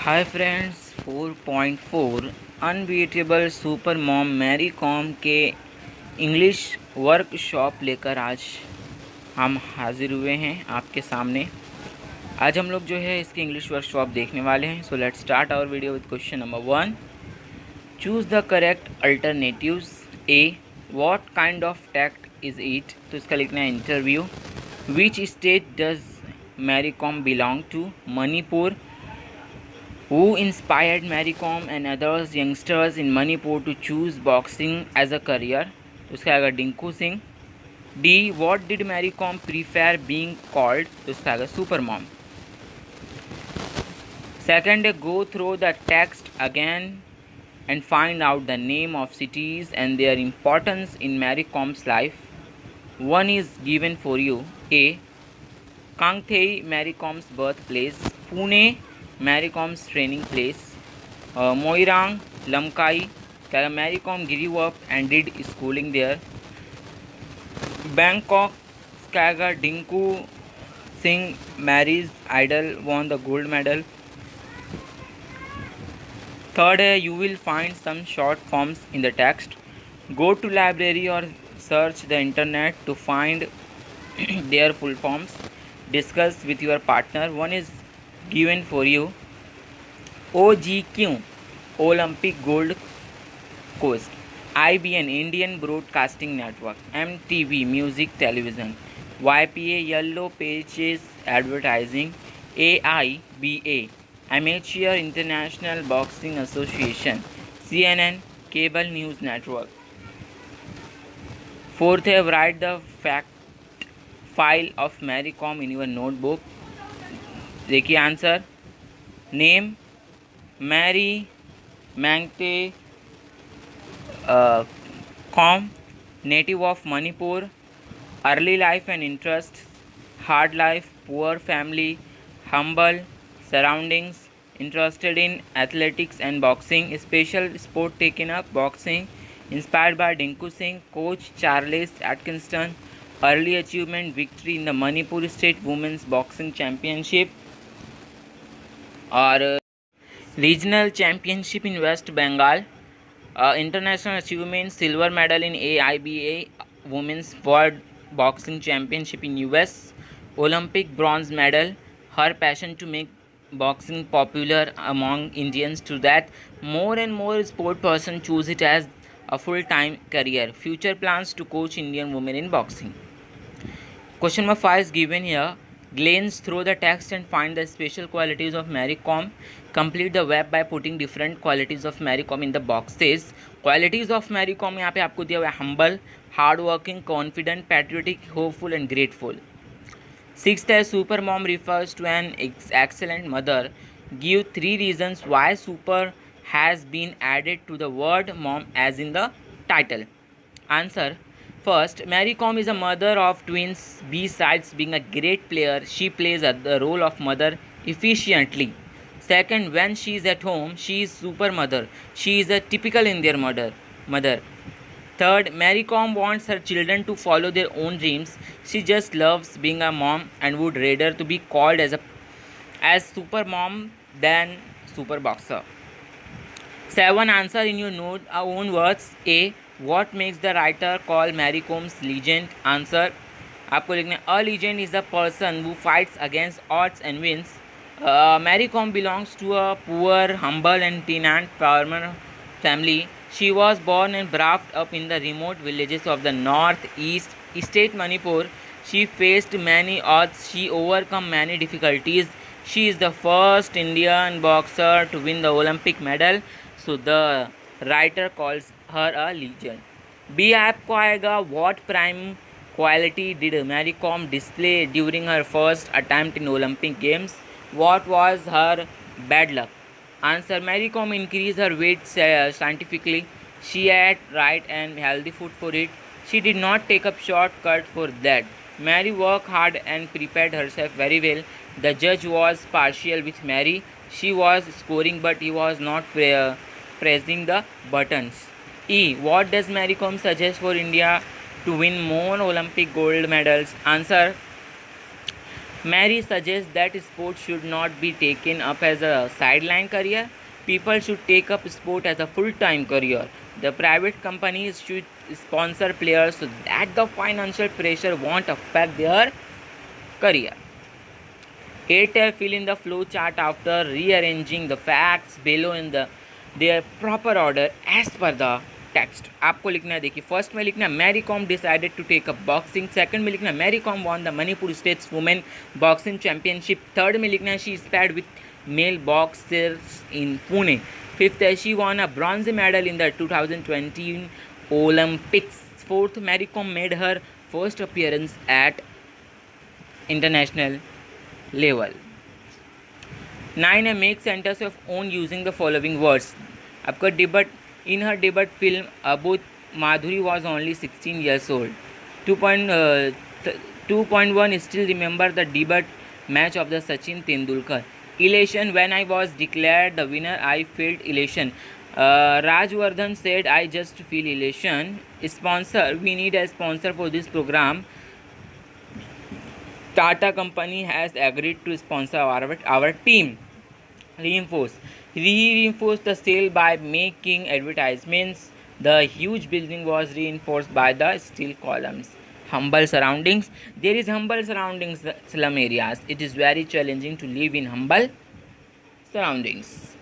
हाय friends 4.4 unbeatable super mom Mary Kom के English workshop लेकर आज हम हाजिर हुए हैं आपके सामने। आज हम लोग जो है इसकी इंग्लिश वर्कशॉप देखने वाले हैं। So let's start our video with question number 1। Choose the correct alternatives. A, what kind of tact is it? तो इसका लिखना है interview. Which state does Mary Kom belong to? Manipur. Who inspired Mary Kom and others youngsters in Manipur to choose boxing as a career? तो इसका आएगा Dingko Singh. D, what did Mary Kom prefer being called? तो इसका आएगा super mom. Second, go through the text again and find out the name of cities and their importance in Mary Kom's life. One is given for you. A, Kangthei, Mary Kom's birthplace. Pune, Mary Kom's training place. Moirang, Lamkai, Mary Kom grew up and did schooling there. Bangkok, Dinku Singh, Mary's idol, won the gold medal. Third, you will find some short forms in the text. Go to library or search the internet to find their full forms. Discuss with your partner. One is given for you. OGQ, Olympic Gold Coast. IBN, Indian Broadcasting Network. MTV, Music Television. YPA, Yellow Pages Advertising. AIBA, Amateur International Boxing Association. CNN, Cable News Network. Fourth, write the fact file of Mary Kom in your notebook. देखिए answer. Name Mary Mangte Kom, native of Manipur. Early life and interest, hard life, poor family, humble surroundings, interested in athletics and boxing, special sport taken up boxing, inspired by Dingko Singh, coach Charles Atkinson, early achievement victory in the Manipur state women's boxing championship और regional championship in West Bengal, international achievement silver medal in AIBA women's world boxing championship in US, Olympic bronze medal, her passion to make boxing popular among Indians to that more and more sport person choose it as a full-time career. Future plans to coach Indian women in boxing. Question number 5 is given here. Glance through the text and find the special qualities of Mary Kom. Complete the web by putting different qualities of Mary Kom in the boxes. Qualities of Mary Kom यहाँ पे आपको दिया हुआ है humble, hardworking, confident, patriotic, hopeful and grateful. Sixth है super mom refers to an excellent mother. Give 3 reasons why super has been added to the word mom as in the title. Answer. First, Mary Kom is a mother of twins. Besides being a great player, she plays the role of mother efficiently. Second, when she is at home, she is super mother. She is a typical Indian mother. Third, Mary Kom wants her children to follow their own dreams. She just loves being a mom and would rather to be called as super mom than super boxer. 7. Answer in your note own words. A, what makes the writer call Mary Kom's legend? Answer, आपको लिखना है a legend is a person who fights against odds and wins. Mary Kom belongs to a poor, humble and tenant farmer family. She was born and brought up in the remote villages of the northeast state Manipur. She faced many odds. She overcome many difficulties. She is the first Indian boxer to win the Olympic medal. So the writer calls her a legend. B आपको आएगा what prime quality did Mary Kom display during her first attempt in Olympic Games? What was her bad luck? Answer, Mary Kom increased her weight scientifically. She ate right and healthy food for it. She did not take up shortcut for that. Mary worked hard and prepared herself very well. The judge was partial with Mary. She was scoring but he was not pressing the buttons. E, what does Mary Kom suggest for India to win more Olympic gold medals? Answer, Mary suggests that sports should not be taken up as a sideline career. People should take up sport as a full-time career. The private companies should sponsor players so that the financial pressure won't affect their career. Airtel fill in the flow chart after rearranging the facts below in their proper order as per the text. आपको लिखना है, देखिए first में लिखना Mary Kom decided to take up boxing, second में लिखना Mary Kom won the Manipur states women boxing championship, third में लिखना है she sparred with male boxers in Pune, fifth है she won a bronze medal in the 2020 Olympics, fourth Mary Kom made her first appearance at international level. 9. A make sentence of own using the following words. आपका debut in her debut film Abud Madhuri was only 16 years old. 2.1 Still remember the debut match of the Sachin Tendulkar. Elation when I was declared the winner I felt elation. Rajwardhan said I just feel elation. Sponsor, we need a sponsor for this program. Tata company has agreed to sponsor our team. Reinforce. We reinforced the sale by making advertisements. The huge building was reinforced by the steel columns. Humble surroundings. There is humble surroundings, slum areas. It is very challenging to live in humble surroundings.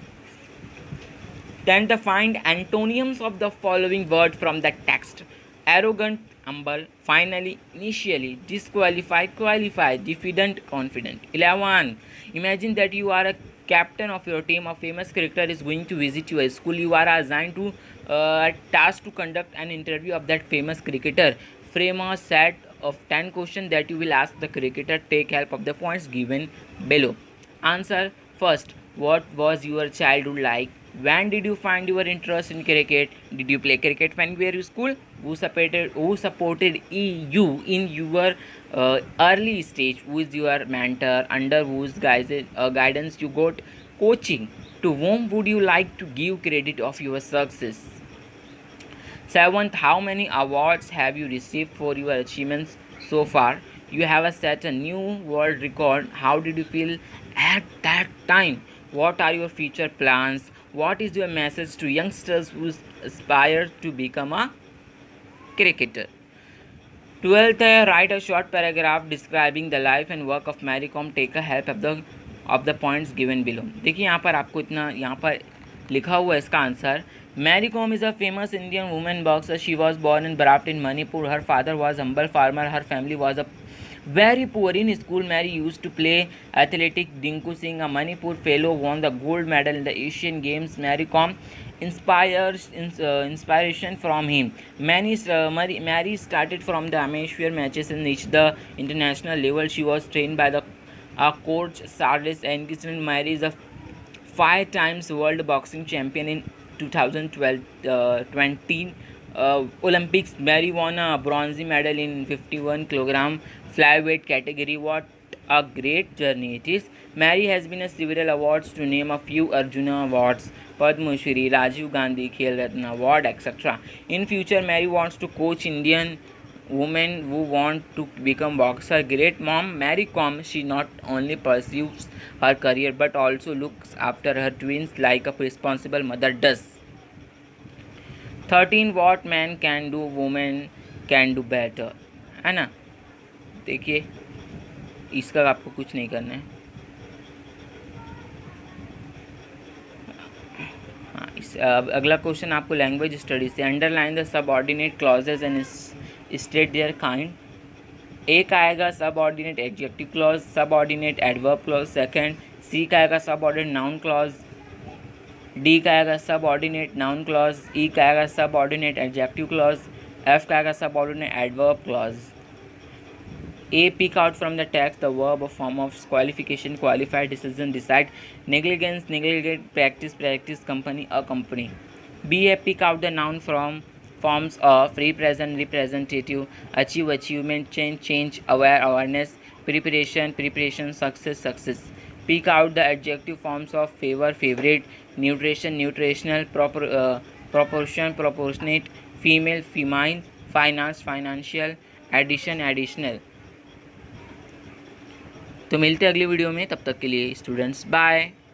Then to find antonyms of the following word from the text. Arrogant, humble, finally, initially, disqualified, qualified, diffident, confident. 11. Imagine that you are a captain of your team. A famous character is going to visit your school. You are assigned to a task to conduct an interview of that famous cricketer. Frame a set of 10 questions that you will ask the cricketer. Take help of the points given below. Answer. First, what was your childhood like? When did you find your interest in cricket? Did you play cricket when you were in school? Who supported you in your early stage? Who is your mentor? Under whose guidance you got coaching? To whom would you like to give credit of your success? 7th, how many awards have you received for your achievements so far? You have set a new world record. How did you feel at that time? What are your future plans? What is your message to youngsters who aspire to become a cricketer? 12th, write a short paragraph describing the life and work of Mary Kom. Take a help of the points given below. देखिए यहाँ पर आपको इतना यहाँ पर लिखा हुआ है इसका answer. Mary Kom is a famous Indian woman boxer. She was born and brought up in Manipur. Her father was humble farmer. Her family was a very poor. In school, Mary used to play athletics. Dinku Singh, a Manipur fellow, won the gold medal in the Asian Games. Mary Kom inspiration from him. Mary started from the amateur matches and reached the international level. She was trained by the coach Charles Engagement. Mary is a 5 times world boxing champion in 2012 20 Olympics. Mary won a bronze medal in 51 kilogram flyweight category. What a great journey it is. Mary has been a several awards, to name a few: Arjuna Awards, Padma Shri, Rajiv Gandhi Khel Ratna Award, etc. In future, Mary wants to coach Indian women who want to become boxer. Great mom, Mary Kom, she not only pursues her career but also looks after her twins like a responsible mother does. 13. What man can do, woman can do better. है ना, देखिए इसका आपको कुछ नहीं करना है. हाँ, अगला क्वेश्चन आपको लैंग्वेज स्टडी से. Underline the subordinate clauses and state their kind. A का आएगा subordinate adjective clause, subordinate adverb clause second. C का आएगा सबऑर्डिनेट नाउन क्लॉज. डी का आएगा सबऑर्डिनेट नाउन क्लॉज. ई का आएगा सबऑर्डिनेट एडजेक्टिव क्लॉज. एफ का आएगा subordinate adverb clause. A. Pick out from the text the verb or form of qualification, qualify, decision, decide, negligence, negligent, practice, practice, company, a company. B. Pick out the noun from forms of represent, representative, achieve, achievement, change, change, aware, awareness, preparation, preparation, success, success. Pick out the adjective forms of favor, favorite, nutrition, nutritional, proportion, proportionate, female, feminine, finance, financial, addition, additional. तो मिलते हैं अगली video में, तब तक के लिए students bye.